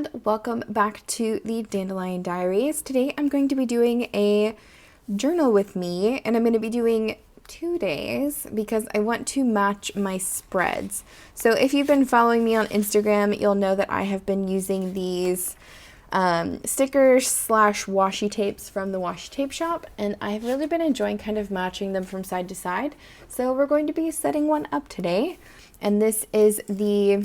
and welcome back to the Dandelion Diaries. Today I'm going to be doing a journal with me, and I'm going to be doing 2 days because I want to match my spreads. So if you've been following me on Instagram, you'll know that I have been using these stickers slash washi tapes from the washi tape shop, and I've really been enjoying kind of matching them from side to side. So we're going to be setting one up today, and this is the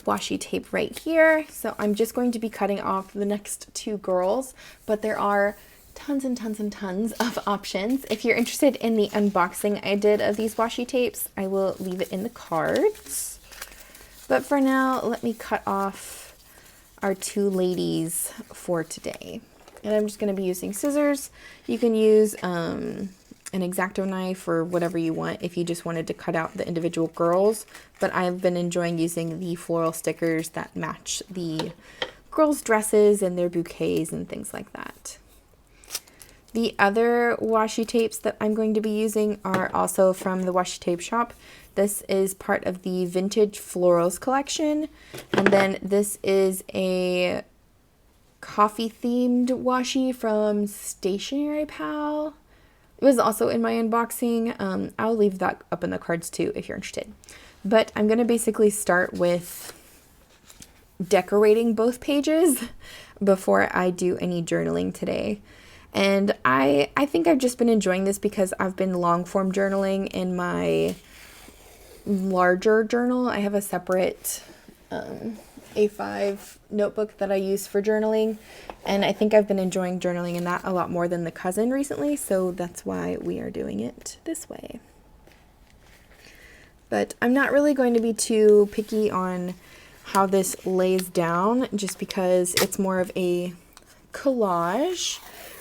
washi tape right here. So I'm just going to be cutting off the next 2 girls, but there are tons and tons and tons of options. If you're interested in the unboxing I did of these washi tapes, I will leave it in the cards. But for now, let me cut off our 2 ladies for today. And I'm just going to be using scissors. You can use an X-Acto knife or whatever you want if you just wanted to cut out the individual girls, but I've been enjoying using the floral stickers that match the girls' dresses and their bouquets and things like that. The other washi tapes that I'm going to be using are also from the washi tape shop. This is part of the Vintage Florals collection, and then this is a coffee themed washi from Stationery Pal. It was also in my unboxing. I'll leave that up in the cards too if you're interested. But I'm going to basically start with decorating both pages before I do any journaling today. And I think I've just been enjoying this because I've been long form journaling in my larger journal. I have a separate A5 notebook that I use for journaling, and I think I've been enjoying journaling in that a lot more than the Cousin recently, so that's why we are doing it this way. But I'm not really going to be too picky on how this lays down, just because it's more of a collage,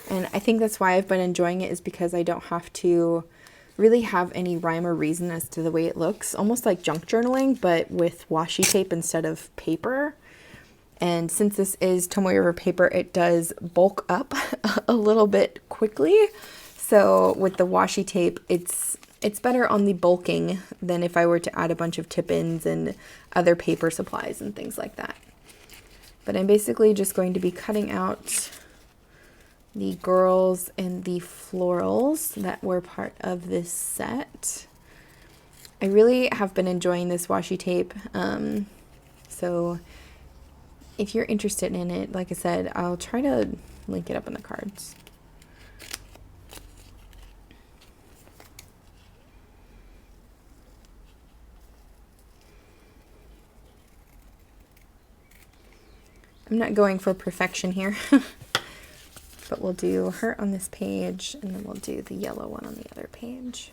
and I think that's why I've been enjoying it, is because I don't have to really have any rhyme or reason as to the way it looks, almost like junk journaling, but with washi tape instead of paper. And since this is Tomoe River paper, it does bulk up a little bit quickly. So with the washi tape, it's better on the bulking than if I were to add a bunch of tip-ins and other paper supplies and things like that. But I'm basically just going to be cutting out the girls and the florals that were part of this set. I really have been enjoying this washi tape. So if you're interested in it, like I said, I'll try to link it up in the cards. I'm not going for perfection here. But we'll do her on this page, and then we'll do the yellow one on the other page.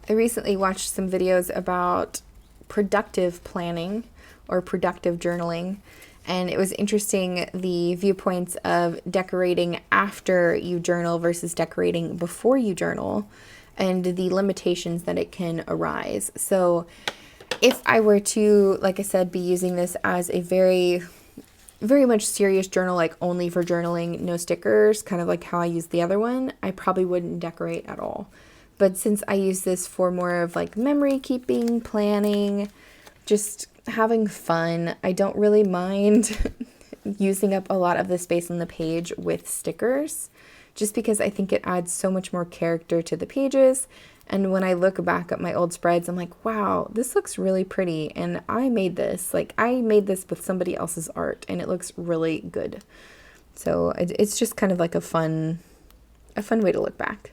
I recently watched some videos about productive planning or productive journaling, and it was interesting the viewpoints of decorating after you journal versus decorating before you journal, and the limitations that it can arise. So if I were to, like I said, be using this as a very much serious journal, like only for journaling, no stickers, kind of like how I use the other one, I probably wouldn't decorate at all. But since I use this for more of like memory keeping, planning, just having fun, I don't really mind using up a lot of the space on the page with stickers, just because I think it adds so much more character to the pages. And when I look back at my old spreads, I'm like, wow, this looks really pretty, and I made this. Like, I made this with somebody else's art, and it looks really good. So it's just kind of like a fun way to look back.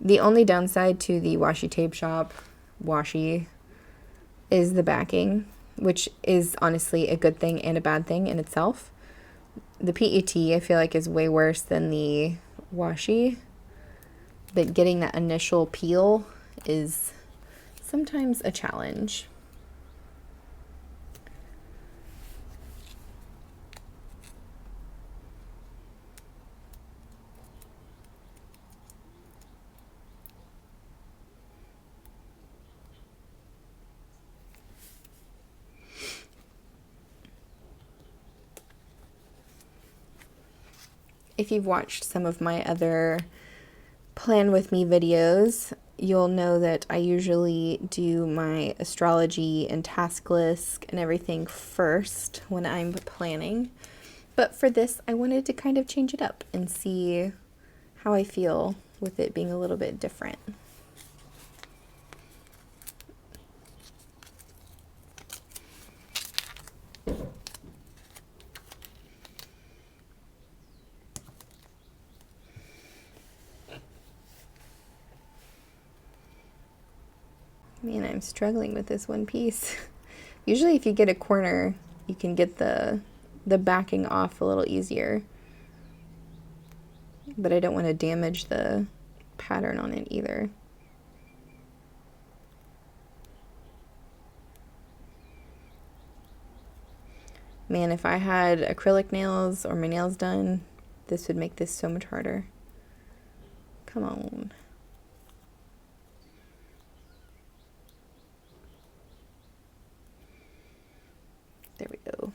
The only downside to the washi tape shop washi is the backing, which is honestly a good thing and a bad thing in itself. The PET, I feel like, is way worse than the washi, but getting that initial peel is sometimes a challenge. if you've watched some of my other Plan With Me videos, you'll know that I usually do my astrology and task list and everything first when I'm planning. But for this, I wanted to kind of change it up and see how I feel with it being a little bit different. Man, I'm struggling with this one piece. Usually if you get a corner, you can get the backing off a little easier. But I don't want to damage the pattern on it either. Man, if I had acrylic nails or my nails done, this would make this so much harder. Come on. There we go.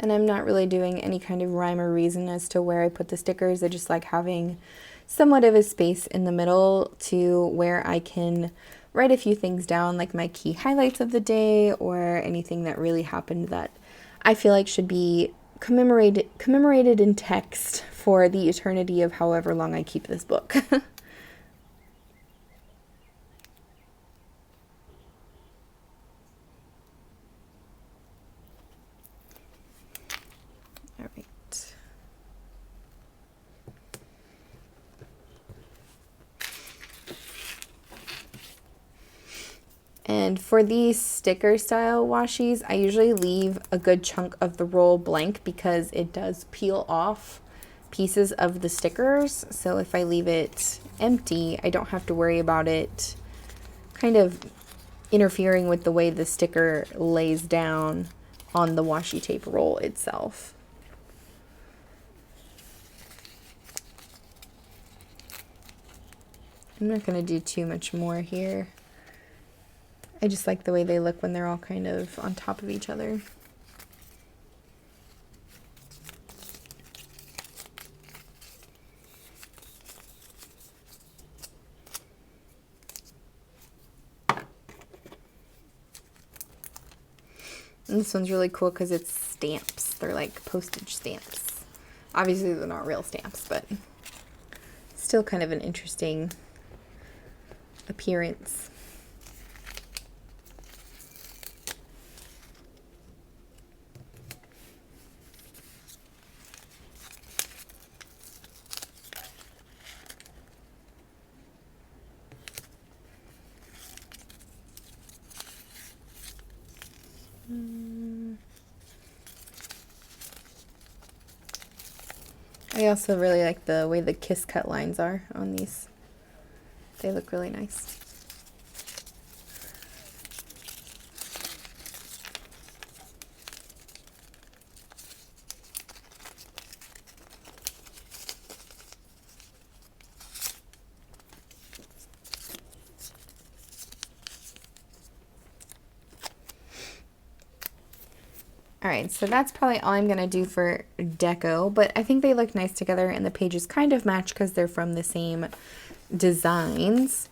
And I'm not really doing any kind of rhyme or reason as to where I put the stickers. I just like having somewhat of a space in the middle to where I can write a few things down, like my key highlights of the day or anything that really happened that I feel like should be commemorated in text for the eternity of however long I keep this book. All right. And for these sticker style washies, I usually leave a good chunk of the roll blank because it does peel off pieces of the stickers. So if I leave it empty, I don't have to worry about it kind of interfering with the way the sticker lays down on the washi tape roll itself. I'm not going to do too much more here. I just like the way they look when they're all kind of on top of each other. And this one's really cool because it's stamps. They're like postage stamps. Obviously they're not real stamps, but still kind of an interesting appearance. I also really like the way the kiss cut lines are on these. They look really nice. Alright, so that's probably all I'm going to do for deco, but I think they look nice together and the pages kind of match because they're from the same designs.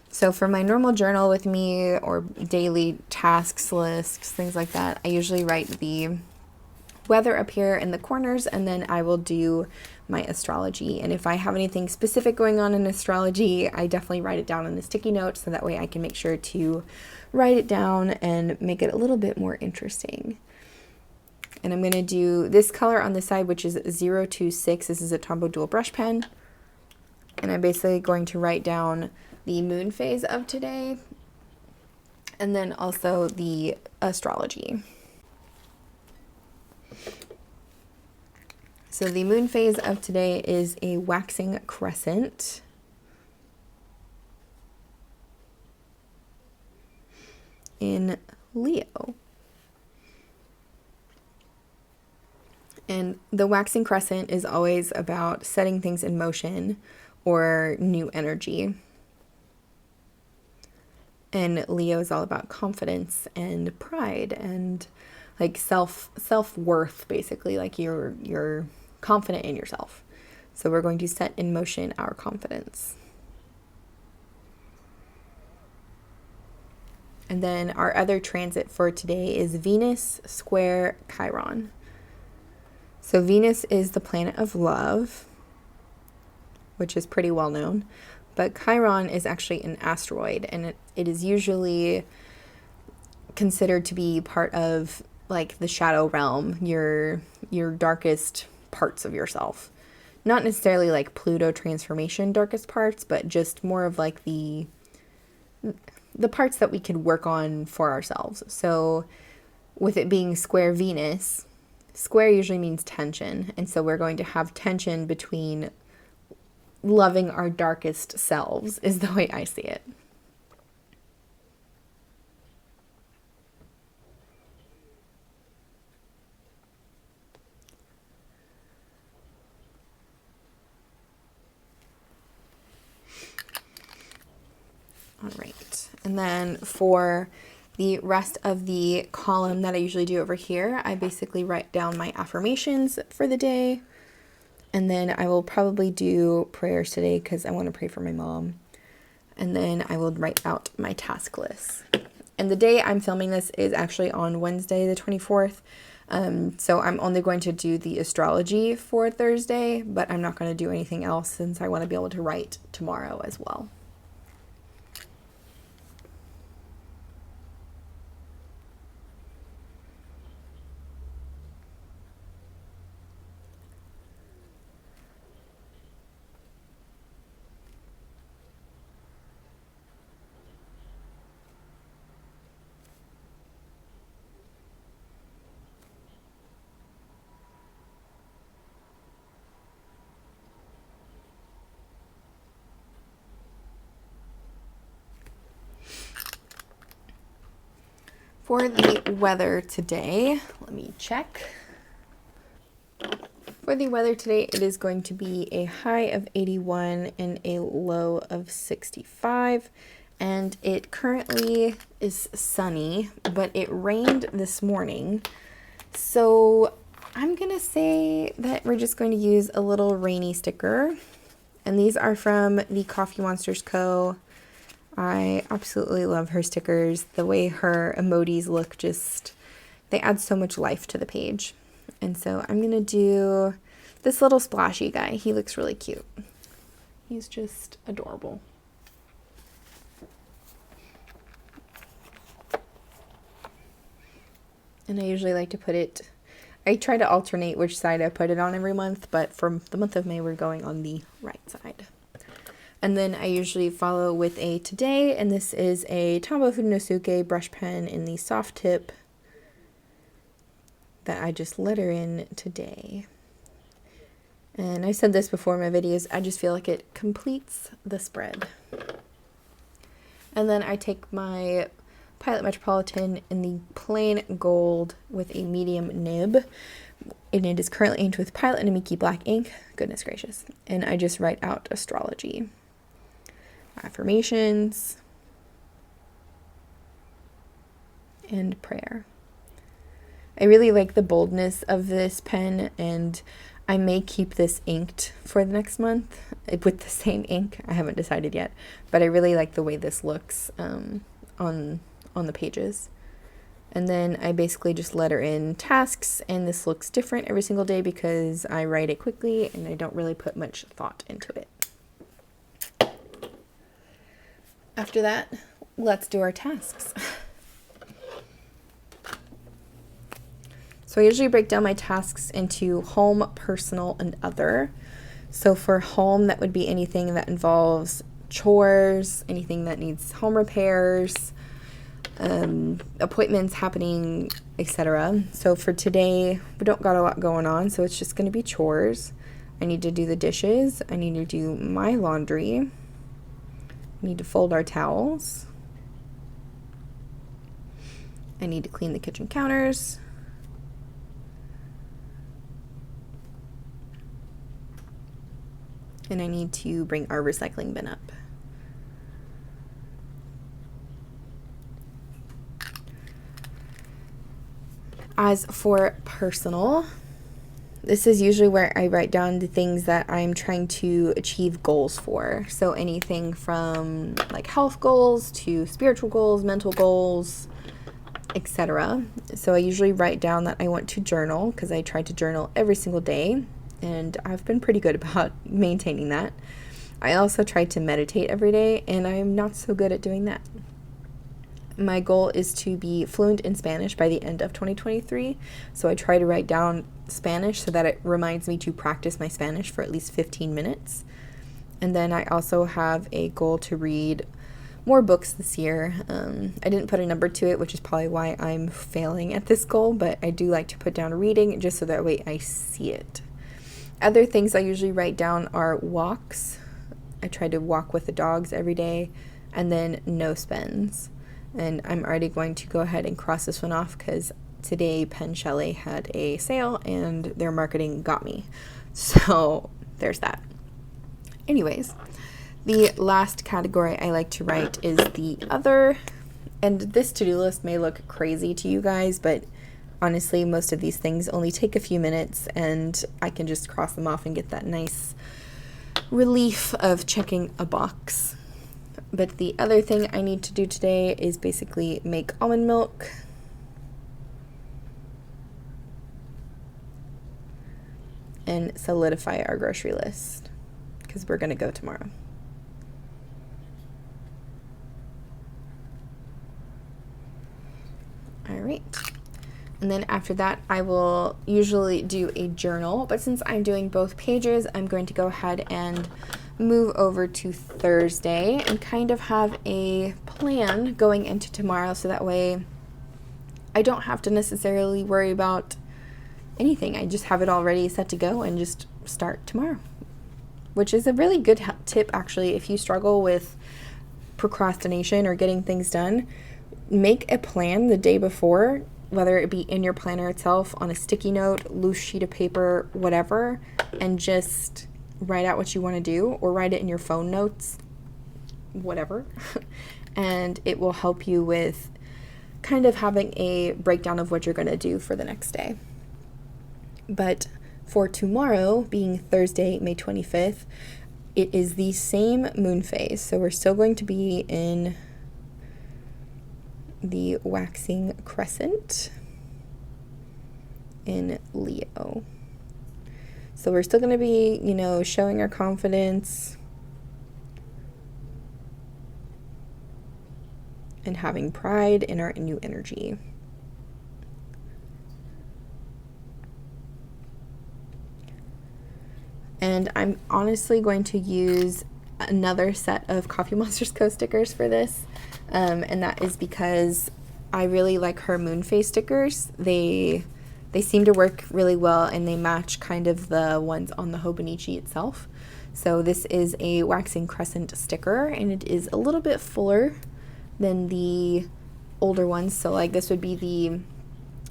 So for my normal journal with me or daily tasks lists, things like that, I usually write the weather up here in the corners and then I will do my astrology. And if I have anything specific going on in astrology, I definitely write it down in a sticky note so that way I can make sure to write it down and make it a little bit more interesting. And I'm going to do this color on the side, which is 026. This is a Tombow dual brush pen. And I'm basically going to write down the moon phase of today and then also the astrology. So the moon phase of today is a waxing crescent. In Leo. And the waxing crescent is always about setting things in motion or new energy. And Leo is all about confidence and pride and like self-worth, basically, like you're confident in yourself. So we're going to set in motion our confidence. And then our other transit for today is Venus square Chiron. So Venus is the planet of love, which is pretty well known. But Chiron is actually an asteroid, and it is usually considered to be part of like the shadow realm, your darkest parts of yourself. Not necessarily like Pluto transformation darkest parts, but just more of like the parts that we could work on for ourselves. So with it being square Venus, square usually means tension. And so we're going to have tension between loving our darkest selves, is the way I see it. All right, and then for the rest of the column that I usually do over here, I basically write down my affirmations for the day, and then I will probably do prayers today because I want to pray for my mom, and then I will write out my task list. And the day I'm filming this is actually on Wednesday the 24th, so I'm only going to do the astrology for Thursday, but I'm not going to do anything else since I want to be able to write tomorrow as well. For the weather today, let me check. For the weather today, it is going to be a high of 81 and a low of 65. And it currently is sunny, but it rained this morning. So I'm going to say that we're just going to use a little rainy sticker. And these are from the Coffee Monsterz Co. I absolutely love her stickers. The way her emojis look, they add so much life to the page. And so I'm going to do this little splashy guy. He looks really cute. He's just adorable. And I usually like to put it, I try to alternate which side I put it on every month, but for the month of May, we're going on the right side. And then I usually follow with a today, and this is a Tombow Fudenosuke brush pen in the soft tip that I just letter in today. And I said this before in my videos, I just feel like it completes the spread. And then I take my Pilot Metropolitan in the plain gold with a medium nib. And it is currently inked with Pilot and 𝗦𝘃𝗍 black ink. Goodness gracious. And I just write out astrology, affirmations, and prayer. I really like the boldness of this pen, and I may keep this inked for the next month with the same ink. I haven't decided yet, but I really like the way this looks on the pages. And then I basically just letter in tasks, and this looks different every single day because I write it quickly and I don't really put much thought into it. After that, let's do our tasks. So I usually break down my tasks into home, personal, and other. So for home, that would be anything that involves chores, anything that needs home repairs, appointments happening, etc. So for today, we don't got a lot going on, so it's just going to be chores. I need to do the dishes. I need to do my laundry. I need to fold our towels. I need to clean the kitchen counters. And I need to bring our recycling bin up. As for personal, this is usually where I write down the things that I'm trying to achieve goals for. So anything from like health goals to spiritual goals, mental goals, etc. So I usually write down that I want to journal, because I try to journal every single day, and I've been pretty good about maintaining that. I also try to meditate every day, and I am not so good at doing that. My goal is to be fluent in Spanish by the end of 2023, so I try to write down Spanish so that it reminds me to practice my Spanish for at least 15 minutes. And then I also have a goal to read more books this year. I didn't put a number to it, which is probably why I'm failing at this goal, but I do like to put down reading just so that way I see it. Other things I usually write down are walks. I try to walk with the dogs every day, and then no spends. And I'm already going to go ahead and cross this one off because today 𝗏𝘁 had a sale and their marketing got me. So there's that. Anyways, the last category I like to write is the other, and this to-do list may look crazy to you guys, but honestly, most of these things only take a few minutes, and I can just cross them off and get that nice relief of checking a box. But the other thing I need to do today is basically make almond milk, and solidify our grocery list, because we're going to go tomorrow. All right. And then after that, I will usually do a journal, but since I'm doing both pages, I'm going to go ahead and move over to Thursday and kind of have a plan going into tomorrow, so that way I don't have to necessarily worry about anything. I just have it already set to go and just start tomorrow, which is a really good tip actually. If you struggle with procrastination or getting things done, make a plan the day before, whether it be in your planner itself, on a sticky note, loose sheet of paper, whatever, and just write out what you want to do, or write it in your phone notes, whatever. And it will help you with kind of having a breakdown of what you're going to do for the next day. But for tomorrow, being Thursday, May 25th, it is the same moon phase. So we're still going to be in the waxing crescent in Leo. So we're still going to be, showing our confidence and having pride in our new energy. And I'm honestly going to use another set of Coffee Monsterz Co. stickers for this. And that is because I really like her moon phase stickers. They seem to work really well, and they match kind of the ones on the Hobonichi itself. So this is a waxing crescent sticker, and it is a little bit fuller than the older ones. So like this would be the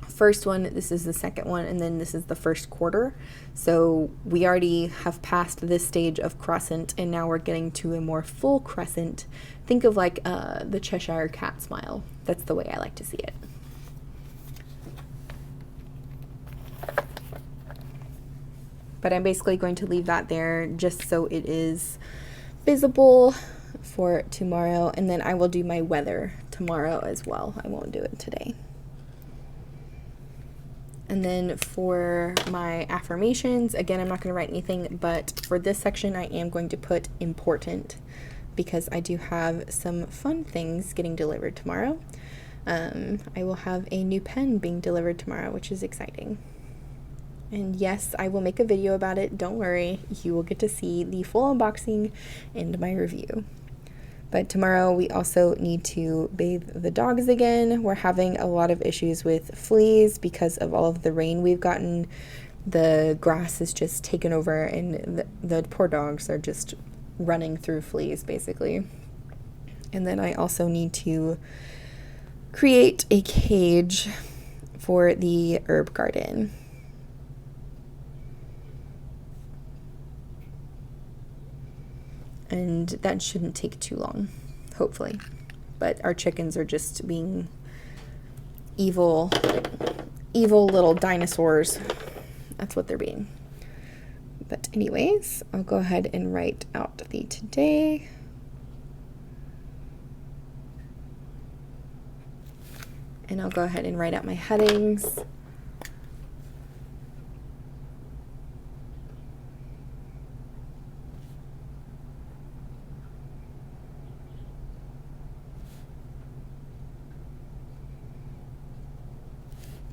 first one, this is the second one, and then this is the first quarter. So we already have passed this stage of crescent, and now we're getting to a more full crescent. Think of like the Cheshire cat smile. That's the way I like to see it. But I'm basically going to leave that there just so it is visible for tomorrow, and then I will do my weather tomorrow as well. I won't do it today. And then for my affirmations, again, I'm not going to write anything, but for this section, I am going to put important, because I do have some fun things getting delivered tomorrow. I will have a new pen being delivered tomorrow, which is exciting. And yes, I will make a video about it. Don't worry, you will get to see the full unboxing and my review. But tomorrow we also need to bathe the dogs again. We're having a lot of issues with fleas because of all of the rain we've gotten. The grass is just taken over, and the poor dogs are just running through fleas basically. And then I also need to create a cage for the herb garden. And that shouldn't take too long, hopefully. But our chickens are just being evil evil little dinosaurs. That's what they're being. But anyways, I'll go ahead and write out the today. And I'll go ahead and write out my headings.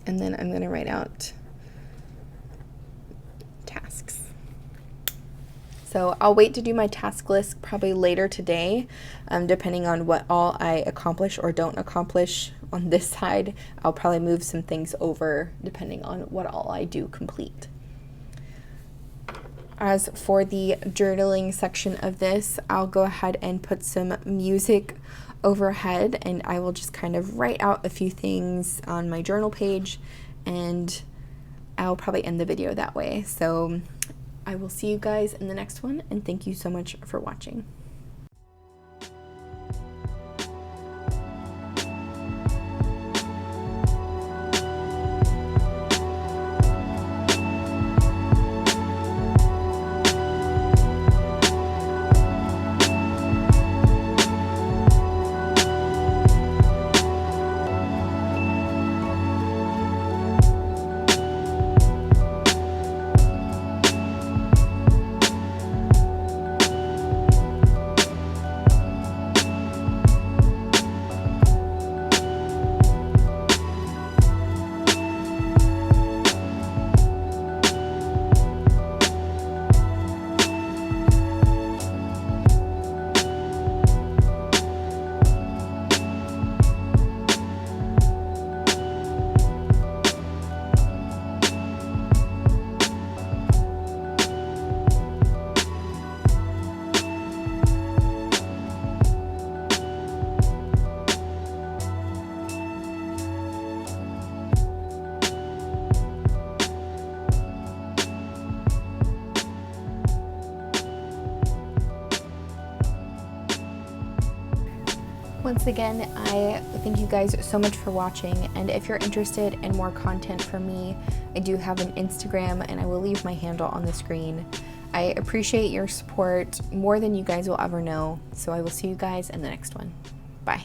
And then I'm going to write out tasks. So I'll wait to do my task list probably later today, depending on what all I accomplish or don't accomplish on this side. I'll probably move some things over depending on what all I do complete. As for the journaling section of this, I'll go ahead and put some music overhead, and I will just kind of write out a few things on my journal page, and I'll probably end the video that way. So I will see you guys in the next one, and thank you so much for watching. Once again, I thank you guys so much for watching, and if you're interested in more content from me, I do have an Instagram and I will leave my handle on the screen. I appreciate your support more than you guys will ever know, so I will see you guys in the next one. Bye.